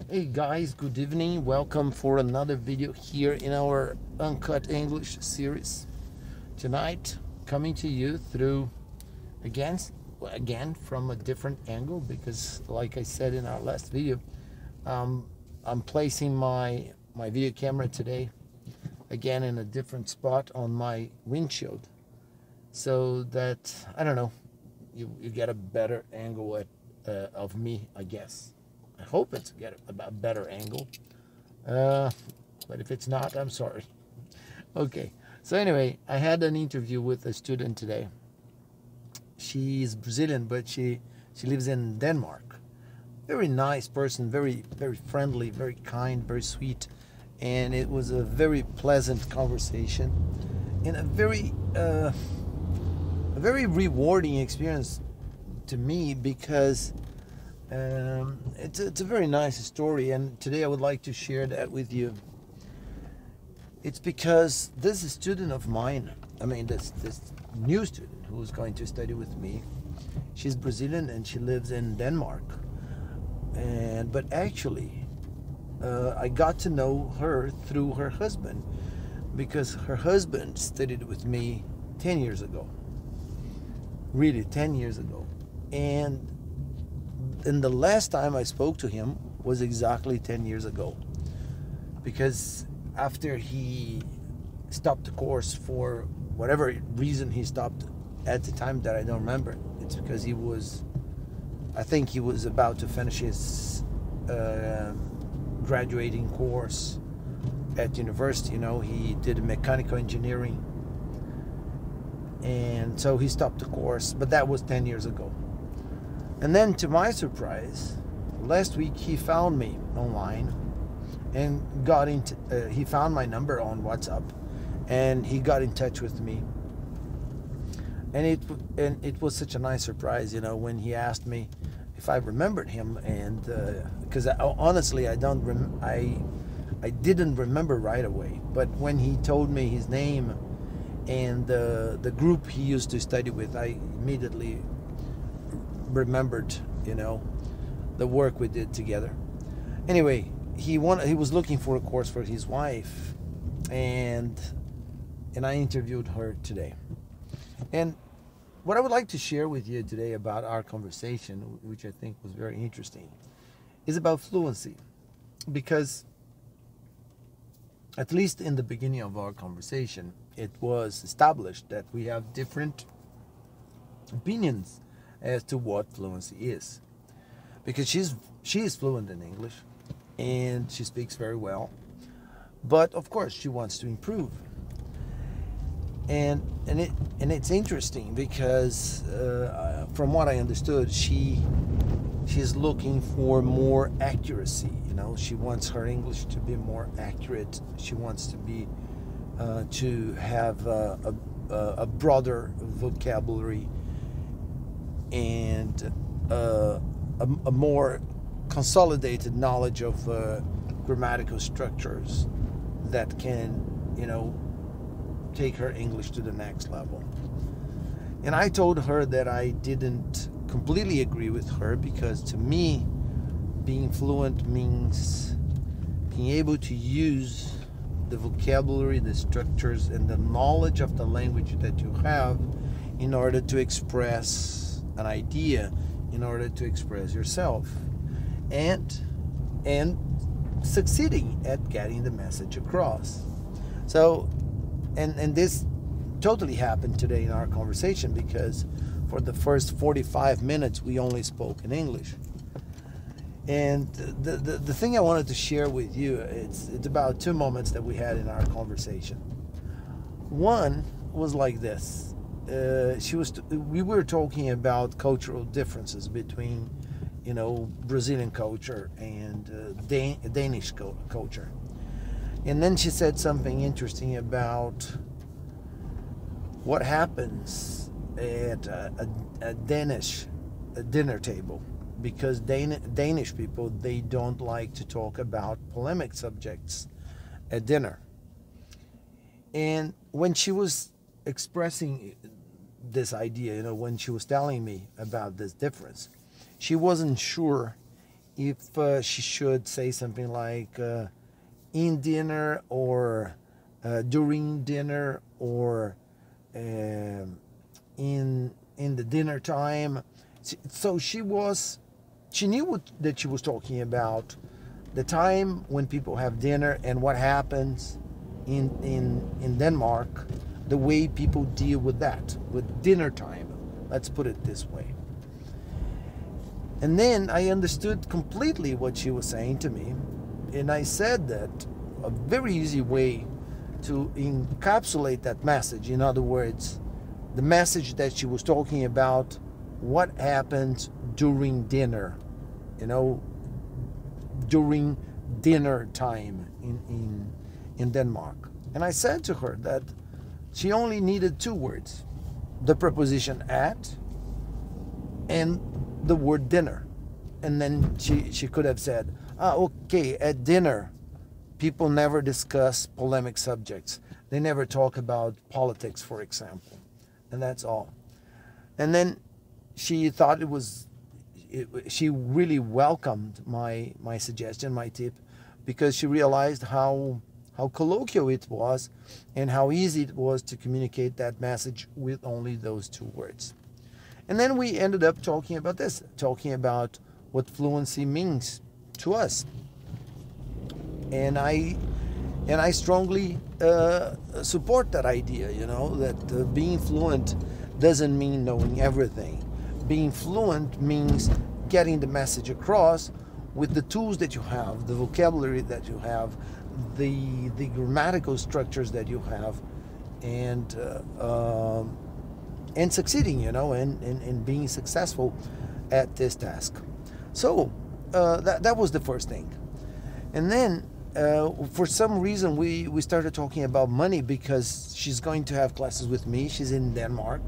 Hey guys, good evening. Welcome for another video here in our Uncut English series. Tonight, coming to you through again from a different angle because, like I said in our last video, I'm placing my video camera today again in a different spot on my windshield, so that I don't know, you get a better angle of me, I guess. I hope it's get a better angle, but if it's not, I'm sorry. Okay, so anyway, I had an interview with a student today. She's Brazilian, but she lives in Denmark. Very nice person, very friendly, very kind, very sweet, and it was a very pleasant conversation and a very rewarding experience to me because it's a very nice story, and today I would like to share that with you. It's because this student of mine, this new student who is going to study with me, she's Brazilian and she lives in Denmark. But actually, I got to know her through her husband, because her husband studied with me 10 years ago. Really, 10 years ago. And the last time I spoke to him was exactly 10 years ago, because after he stopped the course for whatever reason he stopped at the time that I don't remember. It's because I think he was about to finish his graduating course at university. He did mechanical engineering, and so he stopped the course, but that was 10 years ago. And then, to my surprise, last week he found me online and he found my number on WhatsApp, and he got in touch with me. And it was such a nice surprise, when he asked me if I remembered him, and because honestly I didn't remember right away. But when he told me his name and the group he used to study with, I immediately remembered, the work we did together. Anyway, he was looking for a course for his wife, and I interviewed her today. And what I would like to share with you today about our conversation, which I think was very interesting, is about fluency. Because at least in the beginning of our conversation, it was established that we have different opinions as to what fluency is. Because she is fluent in English and she speaks very well, but of course she wants to improve. And it's interesting because from what I understood, she's looking for more accuracy. She wants her English to be more accurate. She wants to have a broader vocabulary and a more consolidated knowledge of grammatical structures that can, take her English to the next level. And I told her that I didn't completely agree with her, because to me, being fluent means being able to use the vocabulary, the structures, and the knowledge of the language that you have in order to express an idea, in order to express yourself, and succeeding at getting the message across. So, and this totally happened today in our conversation, because for the first 45 minutes we only spoke in English. And the thing I wanted to share with you, it's about two moments that we had in our conversation. One was like this. We were talking about cultural differences between, Brazilian culture and Danish culture. And then she said something interesting about what happens at a Danish dinner table, because Danish people, they don't like to talk about polemic subjects at dinner. And when she was expressing this idea, when she was telling me about this difference, she wasn't sure if she should say something like in dinner, or during dinner, or in the dinner time. So she knew that she was talking about the time when people have dinner and what happens in Denmark, the way people deal with that, with dinner time. Let's put it this way. And then I understood completely what she was saying to me, and I said that a very easy way to encapsulate that message, in other words, the message that she was talking about, what happens during dinner, during dinner time in Denmark. And I said to her that she only needed 2 words, the preposition at and the word dinner. And then she could have said, okay, at dinner, people never discuss polemic subjects. They never talk about politics, for example. And that's all. And then she thought she really welcomed my suggestion, my tip, because she realized how colloquial it was and how easy it was to communicate that message with only those 2 words. And then we ended up talking about this, talking about what fluency means to us. And I strongly support that idea, that being fluent doesn't mean knowing everything. Being fluent means getting the message across with the tools that you have, the vocabulary that you have, the grammatical structures that you have, and succeeding, and being successful at this task. So that was the first thing. And then for some reason we started talking about money, because she's going to have classes with me. She's in Denmark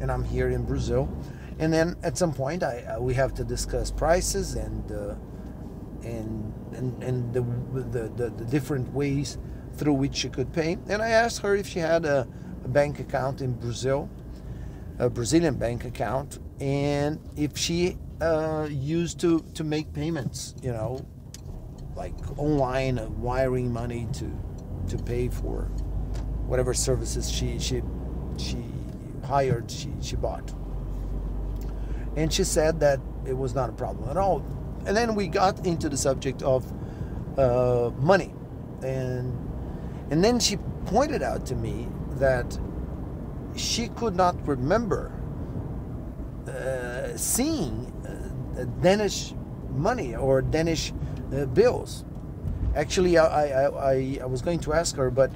and I'm here in Brazil. And then at some point we have to discuss prices and the different ways through which she could pay. And I asked her if she had a bank account in Brazil, a Brazilian bank account, and if she used to make payments, like online, wiring money to pay for whatever services she hired, she bought. And she said that it was not a problem at all. And then we got into the subject of money, and then she pointed out to me that she could not remember seeing Danish money or Danish bills. Actually, I was going to ask her, but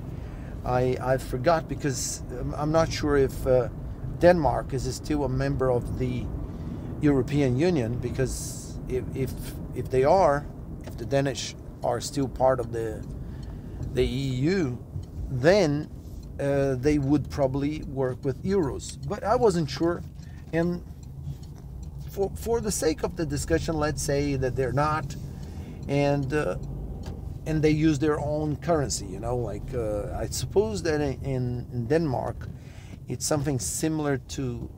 I forgot, because I'm not sure if Denmark is still a member of the European Union, because if they are, if the Danish are still part of the EU, then they would probably work with euros. But I wasn't sure, and for the sake of the discussion, let's say that they're not, and they use their own currency. I suppose that in Denmark, it's something similar to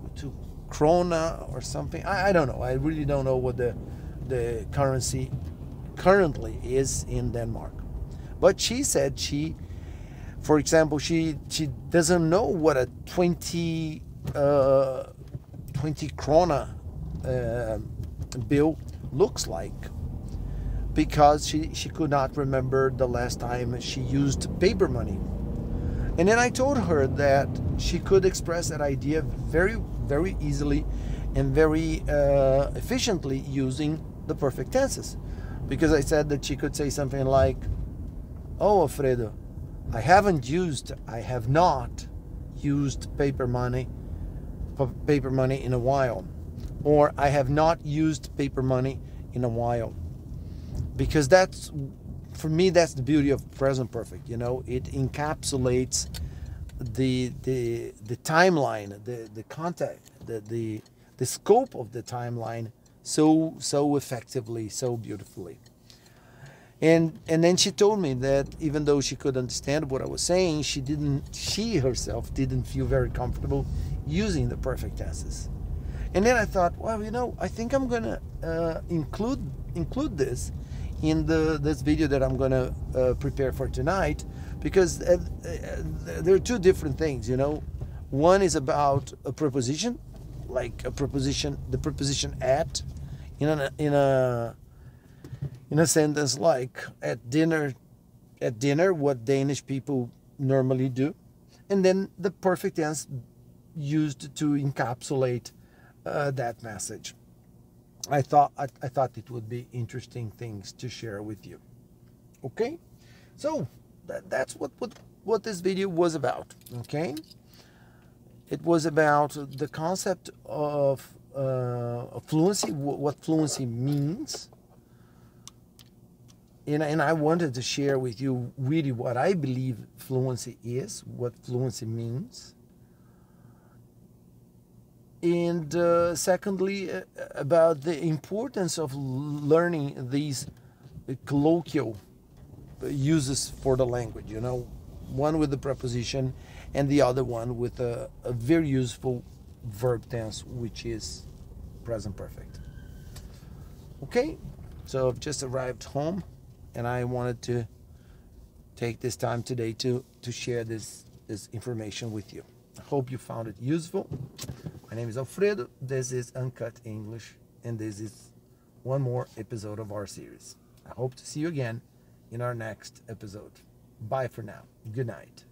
krona or something. I don't know. I really don't know what the currency currently is in Denmark. But she said for example, she doesn't know what a 20 krona bill looks like, because she could not remember the last time she used paper money. And then I told her that she could express that idea very, very easily and very efficiently using the perfect tenses. Because I said that she could say something like, "Oh, Alfredo, I have not used paper money in a while," or "I have not used paper money in a while." Because for me, that's the beauty of present perfect. It encapsulates the timeline, the context, the scope of the timeline so effectively, so beautifully. And then she told me that even though she could understand what I was saying, she herself didn't feel very comfortable using the perfect tenses. And then I thought, well, I think I'm gonna include this in this video that I'm gonna prepare for tonight, because there are two different things. One is about a preposition, like the preposition at, in a sentence like at dinner, what Danish people normally do, and then the perfect tense used to encapsulate that message. I thought it would be interesting things to share with you. Okay, so that's what this video was about. Okay, it was about the concept of fluency, what fluency means, and I wanted to share with you really what I believe fluency is, what fluency means. And secondly, about the importance of learning these colloquial uses for the language, one with the preposition and the other one with a very useful verb tense, which is present perfect. Okay, so I've just arrived home, and I wanted to take this time today to share this information with you. I hope you found it useful. My name is Alfredo. This is Uncut English, and this is one more episode of our series. I hope to see you again in our next episode. Bye for now. Good night.